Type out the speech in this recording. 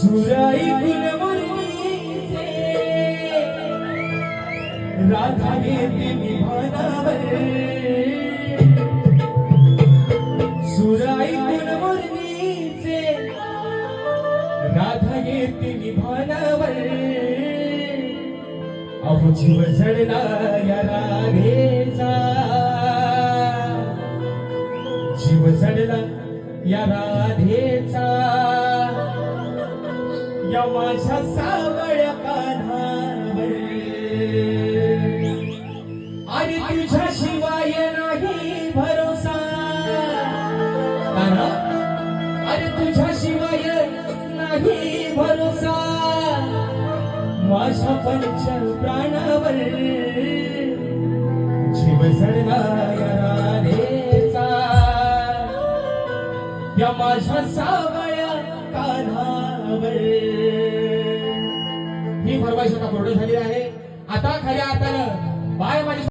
सुराई गुलमर्णीचे राधा येते विभानावर सुराई गुलमर्णीचे राधा येते विभानावर अहो जीव जडला या राधेचा जीव जडला या राधेचा या माझ्या सावळ्या कान्हावर आणि तुझ्या शिवाय नाही भरोसा अरे तुझ्या शिवाय नाही भरोसा माझ्या पंच प्राणावर जीव जडला या राधेचा या माझ्या सावळ्या कान्हावर। ही फरमाईश आता पूर्ण झाली आहे। आता खऱ्या अर्थानं बाय माझी